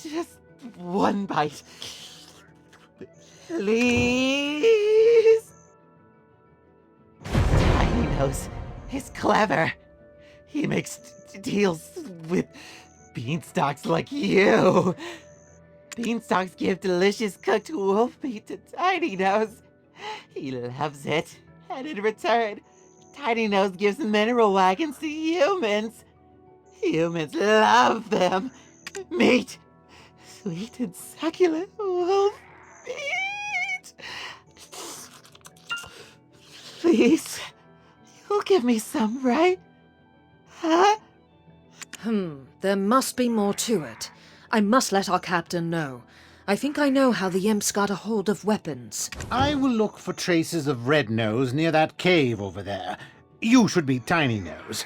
Just one bite. Please? Tiny Nose is clever. He makes deals with beanstalks like you. Beanstalks give delicious cooked wolf meat to Tiny Nose. He loves it. And in return, Tiny Nose gives mineral wagons to humans. Humans love them. Meat. Sweet and succulent wolf meat. Please, you'll give me some, right? Huh? There must be more to it. I must let our captain know. I think I know how the imps got a hold of weapons. I will look for traces of Red Nose near that cave over there. You should be Tiny Nose.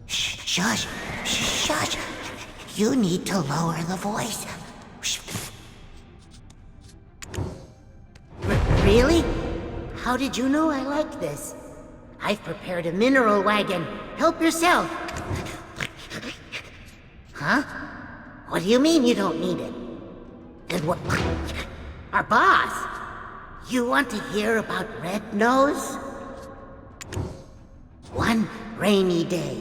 Shush! Shush! You need to lower the voice. Really? How did you know I liked this? I've prepared a mineral wagon. Help yourself. Huh? What do you mean you don't need it? Then what? Our boss? You want to hear about Red Nose? One rainy day,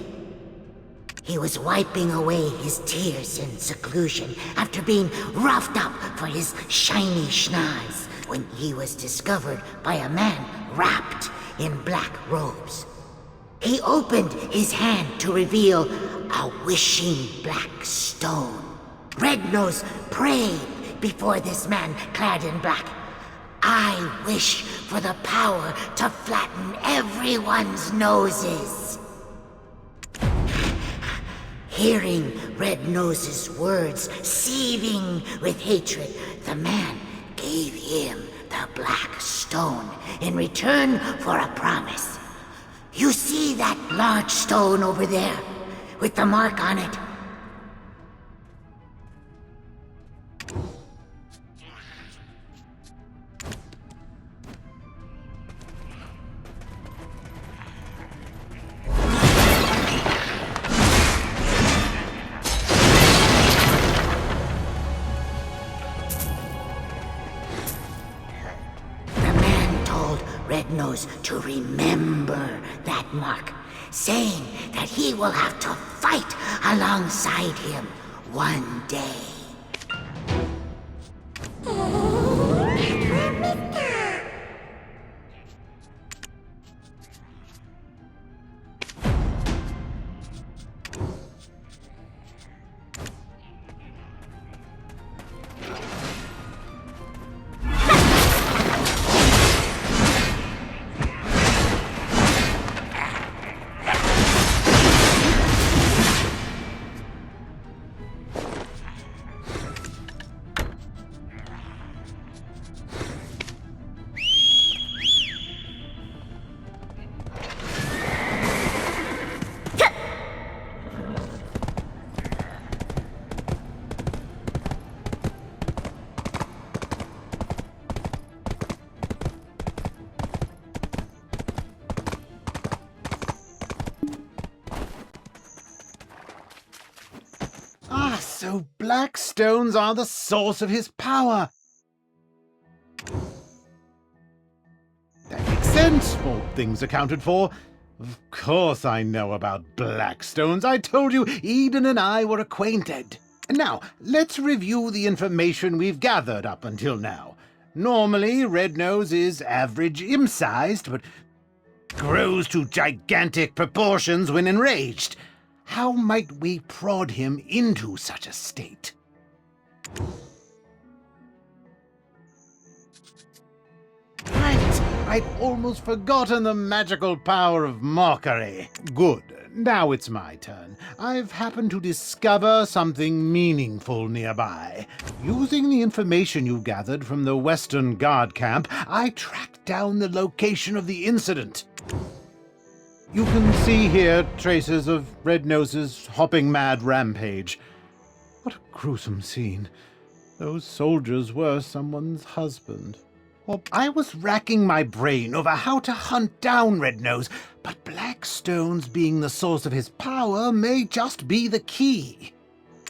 he was wiping away his tears in seclusion after being roughed up for his shiny schnoz when he was discovered by a man wrapped in black robes. He opened his hand to reveal a wishing black stone. Red Nose prayed before this man clad in black. I wish for the power to flatten everyone's noses. Hearing Red Nose's words seething with hatred, the man gave him the black stone in return for a promise. You see that large stone over there, with the mark on it? Red Nose to remember that mark, saying that he will have to fight alongside him one day. So black stones are the source of his power. That makes sense. All things accounted for. Of course I know about black stones. I told you Eden and I were acquainted. Now, let's review the information we've gathered up until now. Normally, Red Nose is average imp-sized, but grows to gigantic proportions when enraged. How might we prod him into such a state? Right! I'd almost forgotten the magical power of mockery. Good. Now it's my turn. I've happened to discover something meaningful nearby. Using the information you gathered from the Western Guard camp, I tracked down the location of the incident. You can see here traces of Red Nose's hopping mad rampage. What a gruesome scene. Those soldiers were someone's husband. Well, I was racking my brain over how to hunt down Red Nose, but black stones being the source of his power may just be the key.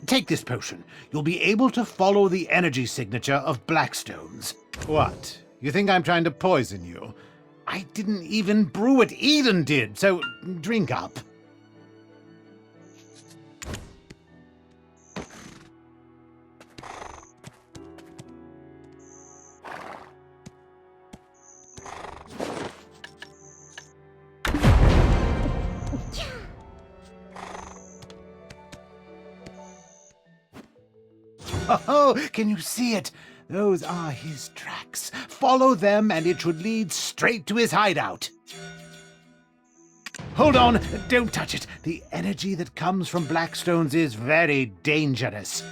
Take this potion. You'll be able to follow the energy signature of black stones. What? You think I'm trying to poison you? I didn't even brew it, Eden did, so drink up. Oh, can you see it? Those are his tracks. Follow them and it should lead straight to his hideout. Hold on, don't touch it. The energy that comes from Blackstones is very dangerous.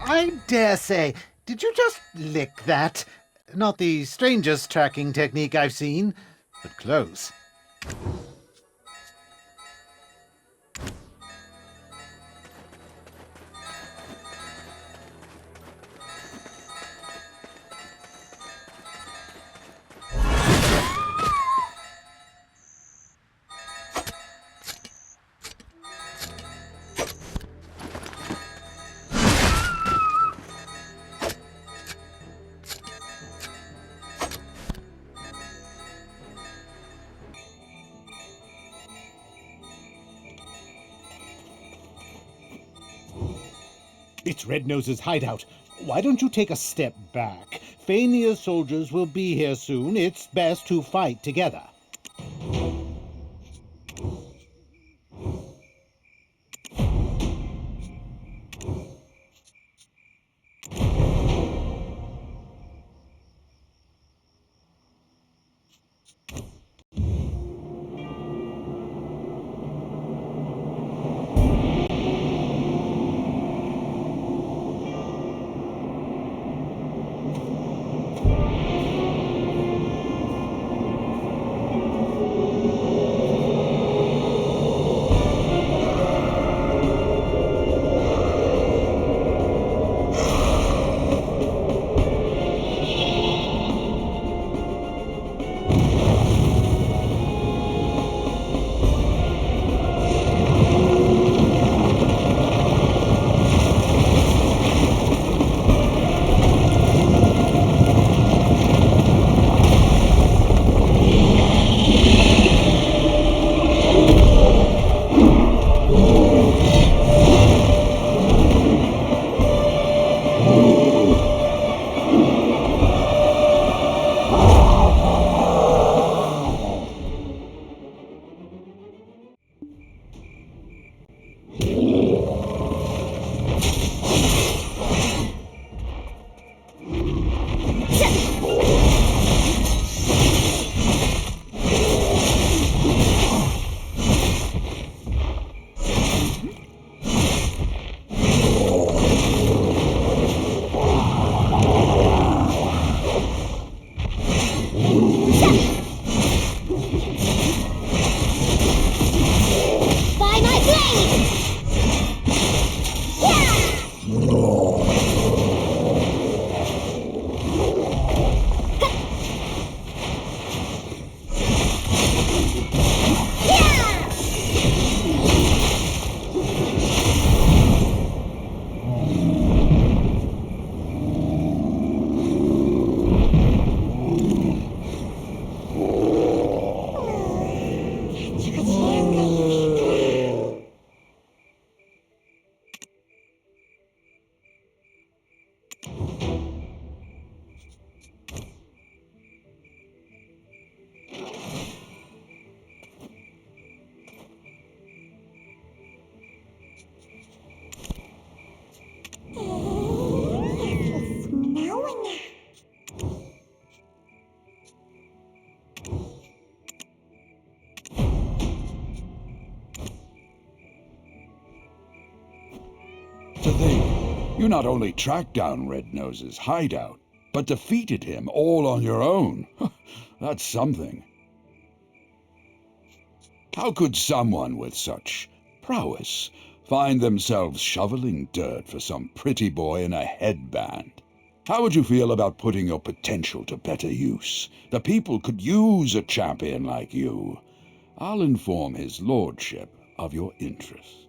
I dare say, did you just lick that? Not the strangest tracking technique I've seen, but close. It's Red Nose's hideout. Why don't you take a step back? Fania's soldiers will be here soon. It's best to fight together. To think, you not only tracked down Red Nose's hideout, but defeated him all on your own. That's something. How could someone with such prowess find themselves shoveling dirt for some pretty boy in a headband? How would you feel about putting your potential to better use? The people could use a champion like you. I'll inform his lordship of your interest.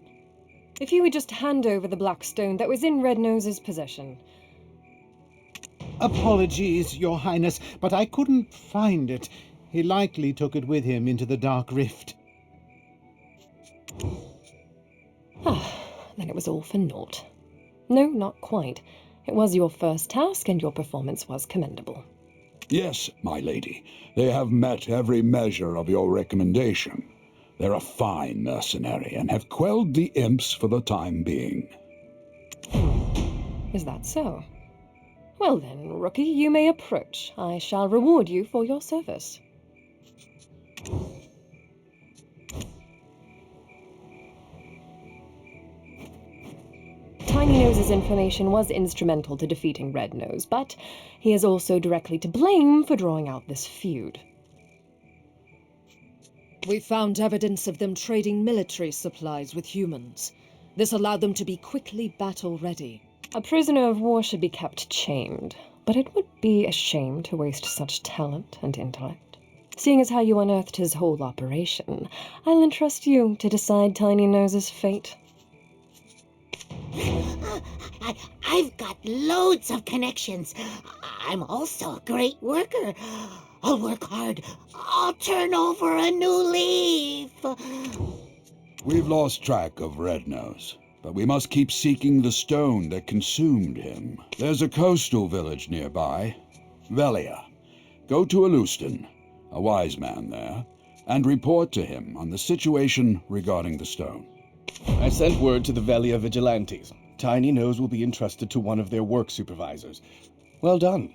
If you would just hand over the black stone that was in Red Nose's possession. Apologies, Your Highness, but I couldn't find it. He likely took it with him into the Dark Rift. Then it was all for naught. No, not quite. It was your first task, and your performance was commendable. Yes, my lady. They have met every measure of your recommendation. They're a fine mercenary, and have quelled the imps for the time being. Is that so? Well then, rookie, you may approach. I shall reward you for your service. Tiny Nose's information was instrumental to defeating Red Nose, but he is also directly to blame for drawing out this feud. We found evidence of them trading military supplies with humans. This allowed them to be quickly battle-ready. A prisoner of war should be kept chained, but it would be a shame to waste such talent and intellect. Seeing as how you unearthed his whole operation, I'll entrust you to decide Tiny Nose's fate. I've got loads of connections. I'm also a great worker. I'll work hard. I'll turn over a new leaf. We've lost track of Red Nose. but we must keep seeking the stone that consumed him. There's a coastal village nearby, Velia. Go to Alustin, a wise man there, and report to him on the situation regarding the stone. I sent word to the Velia vigilantes. Tiny Nose will be entrusted to one of their work supervisors. Well done.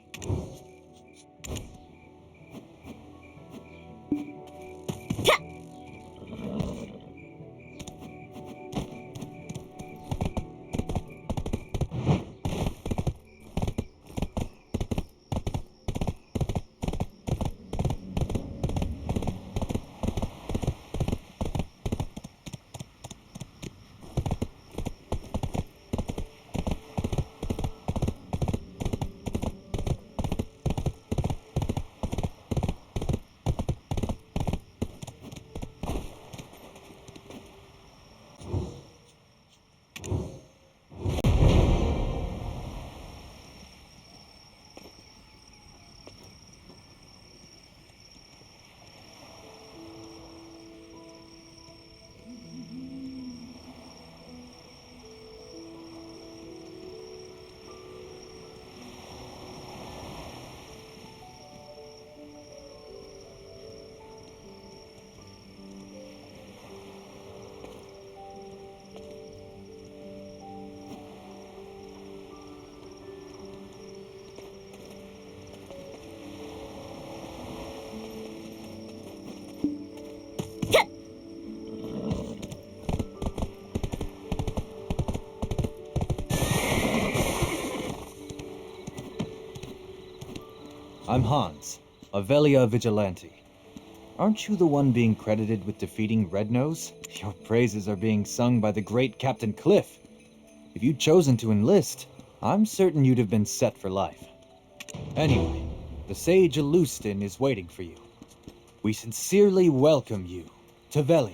I'm Hans, a Velia vigilante. Aren't you the one being credited with defeating Red Nose? Your praises are being sung by the great Captain Cliff. If you'd chosen to enlist, I'm certain you'd have been set for life. Anyway, the sage Alustin is waiting for you. We sincerely welcome you to Velia.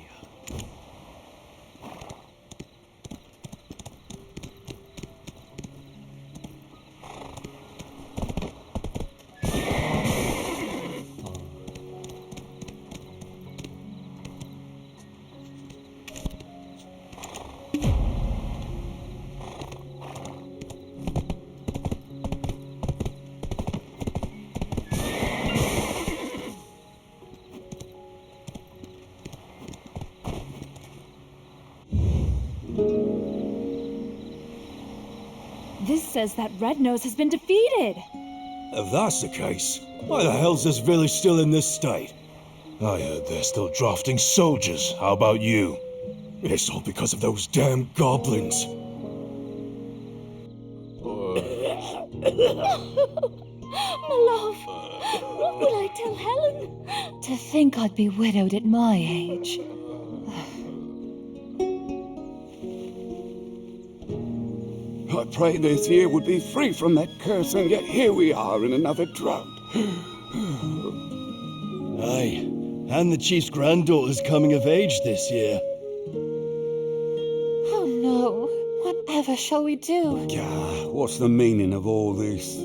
This says that Red Nose has been defeated. If that's the case, why the hell's this village still in this state? I heard they're still drafting soldiers. How about you? It's all because of those damn goblins. My love, what will I tell Helen? To think I'd be widowed at my age. I prayed this year would be free from that curse, and yet here we are in another drought. Aye, and the chief's granddaughter's coming of age this year. Oh no, whatever shall we do? Gah, what's the meaning of all this?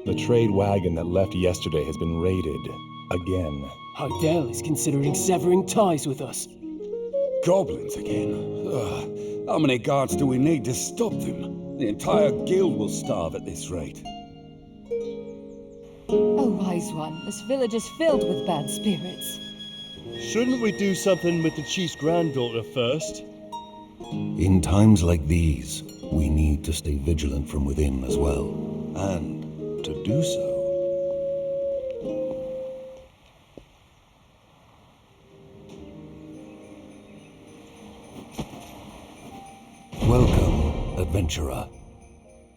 The trade wagon that left yesterday has been raided. Again. Hardell is considering severing ties with us. Goblins again? How many guards do we need to stop them? The entire guild will starve at this rate. Oh, wise one, this village is filled with bad spirits. Shouldn't we do something with the chief's granddaughter first? In times like these, we need to stay vigilant from within as well. And to do so, welcome, adventurer.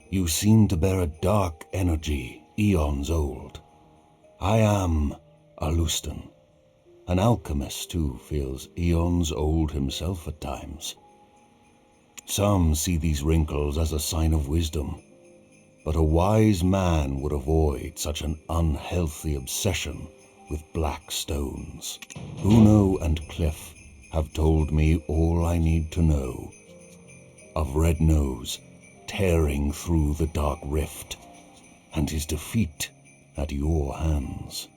You seem to bear a dark energy, eons old. I am Alustin, an alchemist who feels eons old himself at times. Some see these wrinkles as a sign of wisdom, but a wise man would avoid such an unhealthy obsession with black stones. Uno and Cliff have told me all I need to know of Red Nose tearing through the dark rift, and his defeat at your hands.